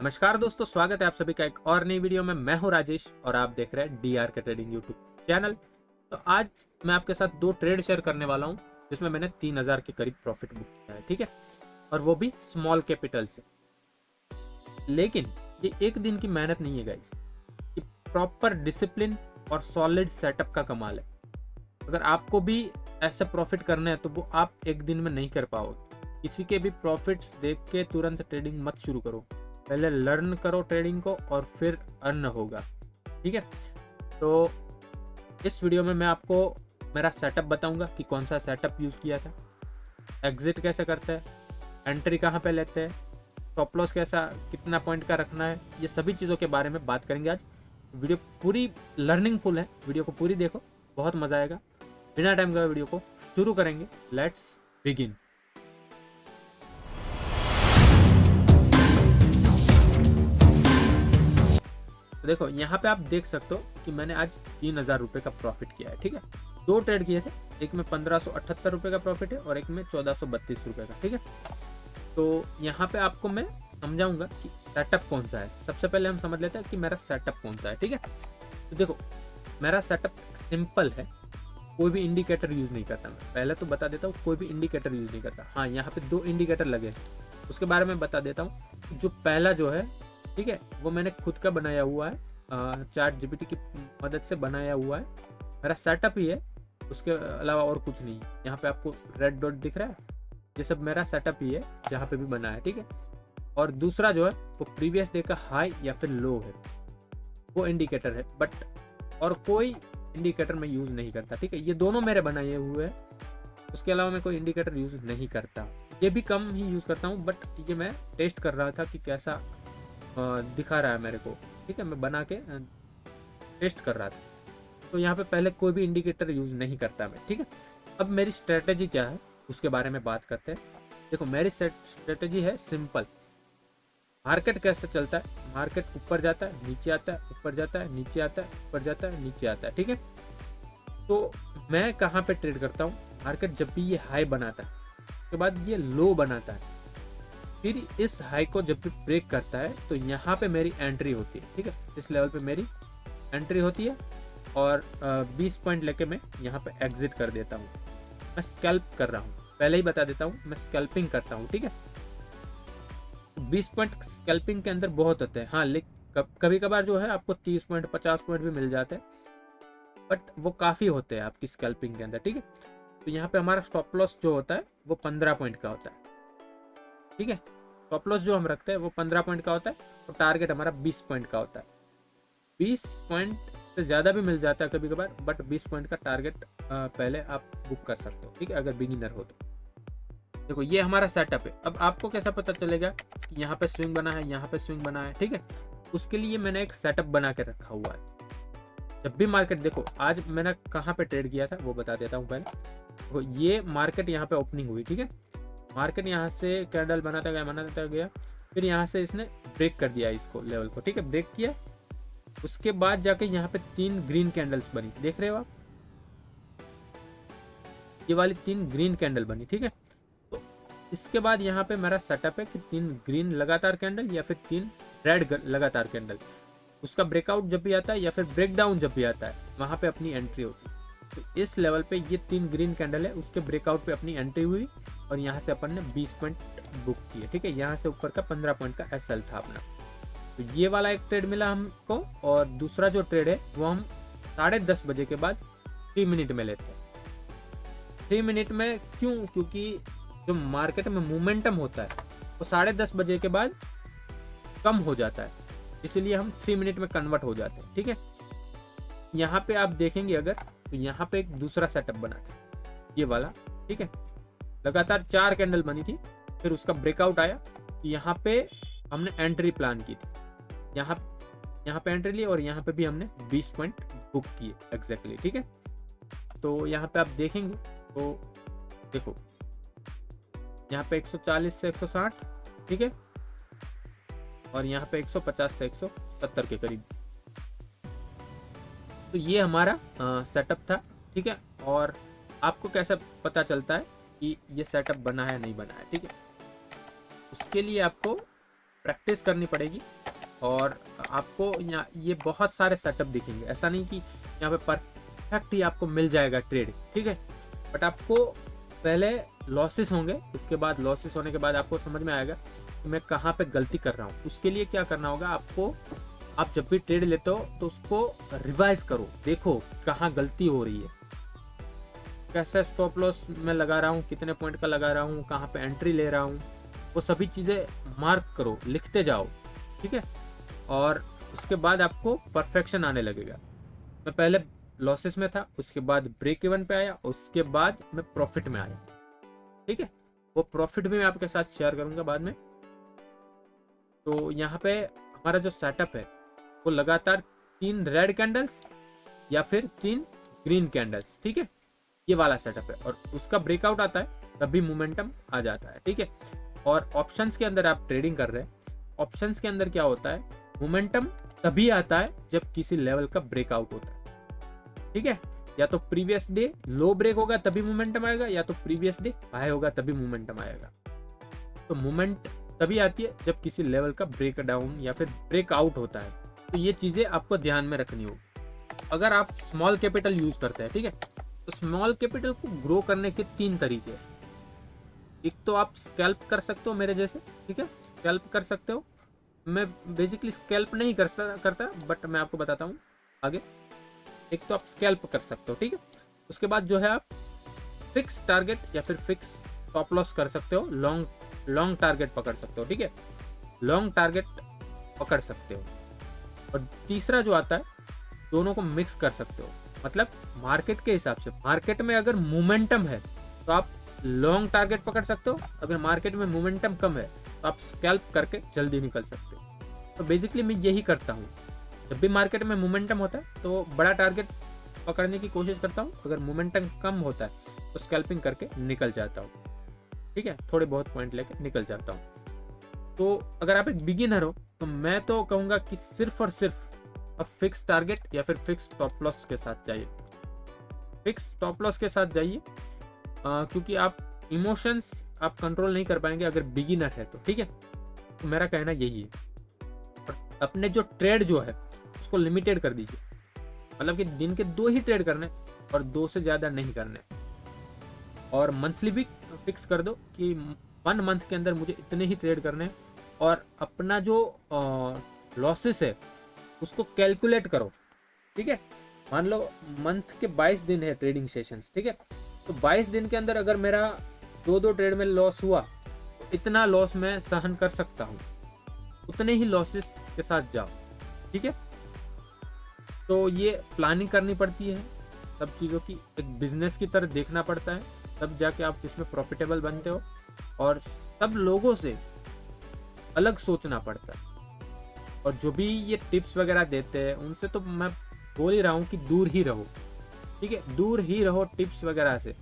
नमस्कार दोस्तों, स्वागत है आप सभी का एक और नई वीडियो में। मैं हूं राजेश और आप देख रहे हैं डीआर के ट्रेडिंग यूट्यूब चैनल। तो आज मैं आपके साथ दो ट्रेड शेयर करने वाला हूं जिसमें मैंने 3000 के करीब प्रॉफिट बुक किया है, ठीक है। और वो भी स्मॉल कैपिटल से। लेकिन ये एक दिन की मेहनत नहीं है गाइस, ये प्रॉपर डिसिप्लिन और सॉलिड सेटअप का कमाल है। अगर आपको भी ऐसे प्रॉफिट करना है तो वो आप एक दिन में नहीं कर पाओगे। किसी के भी प्रॉफिट्स देख के तुरंत ट्रेडिंग मत शुरू करो, पहले लर्न करो ट्रेडिंग को और फिर अर्न होगा, ठीक है। तो इस वीडियो में मैं आपको मेरा सेटअप बताऊंगा कि कौन सा सेटअप यूज़ किया था, एग्जिट कैसे करते हैं, एंट्री कहाँ पे लेते हैं, स्टॉप लॉस कैसा कितना पॉइंट का रखना है, ये सभी चीज़ों के बारे में बात करेंगे आज। वीडियो पूरी लर्निंगफुल है, वीडियो को पूरी देखो, बहुत मज़ा आएगा। बिना टाइम का वीडियो को शुरू करेंगे, लेट्स बिगिन। तो देखो यहाँ पे आप देख सकते हो कि मैंने आज 3000 रुपये का प्रॉफिट किया है, ठीक है। दो ट्रेड किए थे, एक में 1578 रुपये का प्रॉफिट है और एक में 1432 रुपये का, ठीक है। तो यहाँ पे आपको मैं समझाऊंगा कि सेटअप कौन सा है। सबसे पहले हम समझ लेते हैं कि मेरा सेटअप कौन सा है, ठीक है। तो देखो मेरा सेटअप सिंपल है, कोई भी इंडिकेटर यूज़ नहीं करता। मैं पहले तो बता देता हूँ, कोई भी इंडिकेटर यूज़ नहीं करता। हाँ, यहाँ पे दो इंडिकेटर लगे हैं, उसके बारे में बता देता हूँ। जो पहला जो है, ठीक है, वो मैंने खुद का बनाया हुआ है, चैट जीपीटी की मदद से बनाया हुआ है। मेरा सेटअप ही है, उसके अलावा और कुछ नहीं है। यहाँ पे आपको रेड डॉट दिख रहा है, ये सब मेरा सेटअप ही है, जहाँ पे भी बना है, ठीक है। और दूसरा जो है वो प्रीवियस डे का हाई या फिर लो है, वो इंडिकेटर है। बट और कोई इंडिकेटर मैं यूज़ नहीं करता, ठीक है। ये दोनों मेरे बनाए हुए हैं, उसके अलावा मैं कोई इंडिकेटर यूज़ नहीं करता। ये भी कम ही यूज़ करता हूँ, बट ये मैं टेस्ट कर रहा था कि कैसा दिखा रहा है मेरे को, ठीक है। मैं बना के टेस्ट कर रहा था। तो यहाँ पे पहले कोई भी इंडिकेटर यूज़ नहीं करता मैं, ठीक है। अब मेरी स्ट्रेटेजी क्या है उसके बारे में बात करते हैं। देखो मेरी स्ट्रेटेजी है सिंपल। मार्केट कैसे चलता है, मार्केट ऊपर जाता है, नीचे आता है, ऊपर जाता है, नीचे आता है, ऊपर जाता है, नीचे आता है, ठीक है। तो मैं कहाँ पे ट्रेड करता हूँ, मार्केट जब भी ये हाई बनाता है, उसके बाद ये लो बनाता है, फिर इस हाई को जब भी ब्रेक करता है तो यहाँ पे मेरी एंट्री होती है, ठीक है। इस लेवल पे मेरी एंट्री होती है और 20 पॉइंट लेके मैं यहाँ पे एग्जिट कर देता हूँ। मैं स्कैल्प कर रहा हूँ, पहले ही बता देता हूँ, मैं स्कैल्पिंग करता हूँ, ठीक है। 20 पॉइंट स्कैल्पिंग के अंदर बहुत होते हैं, हाँ, लेकिन कभी कभार जो है आपको 30 पॉइंट 50 पॉइंट भी मिल जाते हैं, बट वो काफ़ी होते हैं आपकी स्कैल्पिंग के अंदर, ठीक है। तो यहाँ पे हमारा स्टॉप लॉस जो होता है वो 15 पॉइंट का होता है, ठीक है। स्टॉप लॉस जो हम रखते हैं वो 15 पॉइंट का होता है और टारगेट हमारा 20 पॉइंट का होता है। 20 पॉइंट से ज़्यादा भी मिल जाता है कभी कभार, बट 20 पॉइंट का टारगेट पहले आप बुक कर सकते हो, ठीक है, अगर बिगिनर हो तो। देखो ये हमारा सेटअप है। अब आपको कैसा पता चलेगा कि यहाँ पे स्विंग बना है, यहाँ पे स्विंग बना है, ठीक है। उसके लिए मैंने एक सेटअप बना के रखा हुआ है। जब भी मार्केट, देखो आज मैंने कहाँ पे ट्रेड किया था वो बता देता हूँ पहले। तो ये मार्केट यहाँ पे ओपनिंग हुई, ठीक है। मार्केट यहाँ से कैंडल बनाता गया, फिर यहाँ से इसने ब्रेक कर दिया इसको, लेवल को, ठीक है, ब्रेक किया। उसके बाद जाके यहाँ पे 3 ग्रीन कैंडल्स बनी, देख रहे हो आप, ये वाली 3 ग्रीन कैंडल बनी, ठीक है। तो इसके बाद यहाँ पे मेरा सेटअप है कि 3 ग्रीन लगातार कैंडल या फिर 3 रेड लगातार कैंडल। उसका ब्रेकआउट जब भी आता है या फिर ब्रेकडाउन जब भी आता है, वहाँ पे अपनी एंट्री होती है। तो इस लेवल पे ये 3 ग्रीन कैंडल है, उसके ब्रेकआउट पे अपनी एंट्री हुई और यहाँ से अपन ने 20 पॉइंट बुक किए, ठीक है। यहाँ से ऊपर का 15 पॉइंट का एसएल था अपना। तो ये वाला एक ट्रेड मिला हमको, और दूसरा जो ट्रेड है वो हम 10:30 बजे के बाद 3 मिनट में लेते हैं। 3 मिनट में क्यों? क्योंकि जो मार्केट में मोमेंटम होता है वो 10:30 बजे के बाद कम हो जाता है, इसीलिए हम 3 मिनट में कन्वर्ट हो जाते हैं, ठीक है। यहाँ पे आप देखेंगे अगर, तो यहाँ पे एक दूसरा सेटअप बना था, ये वाला, ठीक है। लगातार 4 कैंडल बनी थी, फिर उसका ब्रेकआउट आया, यहाँ पे हमने एंट्री प्लान की थी, यहाँ पे एंट्री ली और यहाँ पे भी हमने 20 पॉइंट बुक किए एग्जैक्टली, ठीक है। तो यहाँ पे आप देखेंगे तो देखो यहाँ पे 140 से 160, ठीक है, और यहाँ पे 150 से 170 के करीब। तो ये हमारा सेटअप था, ठीक है। और आपको कैसे पता चलता है कि ये सेटअप बना है नहीं बना है, ठीक है। उसके लिए आपको प्रैक्टिस करनी पड़ेगी और आपको यहाँ ये बहुत सारे सेटअप दिखेंगे। ऐसा नहीं कि यहाँ पे परफेक्ट ही आपको मिल जाएगा ट्रेड, ठीक है, बट आपको पहले लॉसेस होंगे, उसके बाद लॉसेस होने के बाद आपको समझ में आएगा कि मैं कहाँ पे गलती कर रहा हूँ। उसके लिए क्या करना होगा आपको, आप जब भी ट्रेड लेते हो तो उसको रिवाइज करो, देखो कहाँ गलती हो रही है, कैसे स्टॉप लॉस मैं लगा रहा हूँ, कितने पॉइंट का लगा रहा हूँ, कहाँ पे एंट्री ले रहा हूँ, वो सभी चीज़ें मार्क करो, लिखते जाओ, ठीक है। और उसके बाद आपको परफेक्शन आने लगेगा। मैं पहले लॉसेस में था, उसके बाद ब्रेक इवन पे आया, उसके बाद मैं प्रॉफिट में आया, ठीक है। वो प्रॉफिट भी मैं आपके साथ शेयर करूंगा बाद में। तो यहाँ पे हमारा जो सेटअप है वो लगातार 3 रेड कैंडल्स या फिर 3 ग्रीन कैंडल्स, ठीक है, ये वाला सेटअप है। और उसका ब्रेकआउट आता है तभी मोमेंटम आ जाता है, ठीक है। और ऑप्शंस के अंदर आप ट्रेडिंग कर रहे हैं, ऑप्शंस के अंदर क्या होता है, मोमेंटम तभी आता है जब किसी लेवल का ब्रेकआउट होता है, ठीक है। या तो प्रीवियस डे लो ब्रेक होगा तभी मोमेंटम आएगा, या तो प्रीवियस डे हाई होगा तभी मोमेंटम आएगा। तो मोमेंट तभी आती है जब किसी लेवल का ब्रेक डाउन या फिर ब्रेकआउट होता है। तो ये चीजें आपको ध्यान में रखनी होगी। अगर आप स्मॉल कैपिटल यूज करते हैं, ठीक है, तो स्मॉल कैपिटल को ग्रो करने के 3 तरीके हैं। एक तो आप स्कैल्प कर सकते हो मेरे जैसे, ठीक है, स्कैल्प कर सकते हो। मैं बेसिकली स्कैल्प नहीं करता बट मैं आपको बताता हूँ आगे। एक तो आप स्कैल्प कर सकते हो, ठीक है। उसके बाद जो है आप फिक्स टारगेट या फिर फिक्स स्टॉप लॉस कर सकते हो, लॉन्ग टारगेट पकड़ सकते हो, ठीक है, लॉन्ग टारगेट पकड़ सकते हो। और तीसरा जो आता है, दोनों को मिक्स कर सकते हो, मतलब मार्केट के हिसाब से। मार्केट में अगर मोमेंटम है तो आप लॉन्ग टारगेट पकड़ सकते हो, अगर मार्केट में मोमेंटम कम है तो आप स्कैल्प करके जल्दी निकल सकते हो। तो बेसिकली मैं यही करता हूँ, जब भी मार्केट में मोमेंटम होता है तो बड़ा टारगेट पकड़ने की कोशिश करता हूँ, अगर मोमेंटम कम होता है तो स्कैल्पिंग करके निकल जाता हूँ, ठीक है, थोड़े बहुत पॉइंट लेके निकल जाता हूँ। तो अगर आप एक बिगिनर हो तो मैं तो कहूँगा कि सिर्फ और सिर्फ आप फिक्स टारगेट या फिर फिक्स स्टॉप लॉस के साथ जाइए, फिक्स स्टॉप लॉस के साथ जाइए, क्योंकि आप इमोशंस आप कंट्रोल नहीं कर पाएंगे अगर बिगिनर है तो, ठीक है। तो मेरा कहना यही है। और अपने जो ट्रेड जो है उसको लिमिटेड कर दीजिए, मतलब कि दिन के 2 ही ट्रेड करने और 2 से ज़्यादा नहीं करने। और मंथली भी फिक्स कर दो कि 1 मंथ के अंदर मुझे इतने ही ट्रेड करने हैं। और अपना जो लॉसेस है उसको कैलकुलेट करो, ठीक है। मान लो मंथ के 22 दिन है ट्रेडिंग सेशंस, ठीक है, तो 22 दिन के अंदर अगर मेरा 2 ट्रेड में लॉस हुआ तो इतना लॉस मैं सहन कर सकता हूँ, उतने ही लॉसेस के साथ जाओ, ठीक है। तो ये प्लानिंग करनी पड़ती है सब चीज़ों की, एक बिजनेस की तरह देखना पड़ता है, तब जाके आप इसमें प्रॉफिटेबल बनते हो। और सब लोगों से अलग सोचना पड़ता है। और जो भी ये टिप्स वगैरह देते हैं उनसे तो मैं बोल ही रहा हूँ कि दूर ही रहो, ठीक है, दूर ही रहो टिप्स वगैरह से।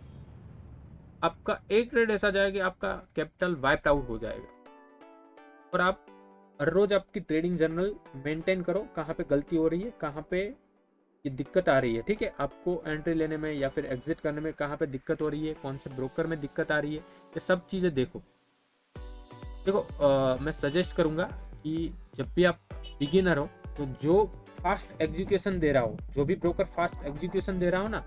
आपका एक ट्रेड ऐसा जाएगा कि आपका कैपिटल वाइप्ड आउट हो जाएगा। और आप हर रोज आपकी ट्रेडिंग जर्नल मेंटेन करो, कहाँ पे गलती हो रही है, कहाँ पे ये दिक्कत आ रही है, ठीक है, आपको एंट्री लेने में या फिर एग्जिट करने में कहाँ पे दिक्कत हो रही है, कौन से ब्रोकर में दिक्कत आ रही है, ये सब चीज़ें देखो। मैं सजेस्ट करूँगा कि जब भी आप बिगिनर हो तो जो फास्ट एग्जीक्यूशन दे रहा हो, जो भी ब्रोकर फास्ट एग्जीक्यूशन दे रहा हो ना,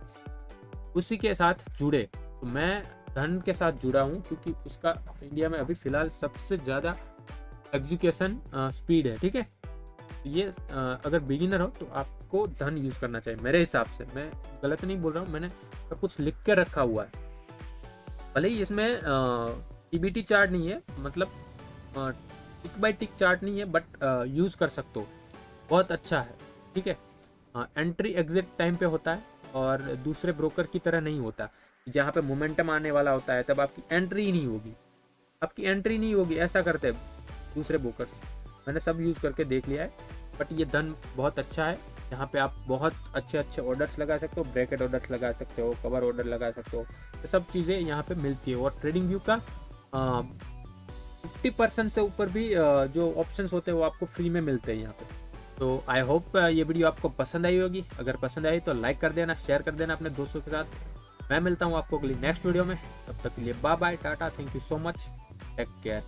उसी के साथ जुड़े। तो मैं धन के साथ जुड़ा हूँ क्योंकि उसका इंडिया में अभी फिलहाल सबसे ज़्यादा एग्जीक्यूशन स्पीड है, ठीक है। ये अगर बिगिनर हो तो आपको धन यूज़ करना चाहिए मेरे हिसाब से। मैं गलत नहीं बोल रहा हूँ, मैंने सब कुछ लिख के रखा हुआ है। भले ही इसमें टीबीटी चार्ट नहीं है, मतलब टिक बाय टिक चार्ट नहीं है, बट यूज़ कर सकते हो, बहुत अच्छा है, ठीक है। एंट्री एग्जिट टाइम पे होता है और दूसरे ब्रोकर की तरह नहीं होता, जहाँ पे मोमेंटम आने वाला होता है तब आपकी एंट्री ही नहीं होगी, आपकी एंट्री नहीं होगी, ऐसा करते हैं दूसरे ब्रोकर्स। मैंने सब यूज़ करके देख लिया है। बट ये धन बहुत अच्छा है, जहाँ पे आप बहुत अच्छे अच्छे ऑर्डर्स लगा सकते हो, ब्रैकेट ऑर्डर्स लगा सकते हो, कवर ऑर्डर लगा सकते हो, ये सब चीज़ें यहाँ पे मिलती है। और ट्रेडिंग व्यू का 50% से ऊपर भी जो ऑप्शंस होते हैं वो आपको फ्री में मिलते हैं यहाँ पे। तो आई होप ये वीडियो आपको पसंद आई होगी। अगर पसंद आई तो लाइक कर देना, शेयर कर देना अपने दोस्तों के साथ। मैं मिलता हूँ आपको अगली नेक्स्ट वीडियो में, तब तक के लिए बाय बाय, टाटा, thank you so much, take care.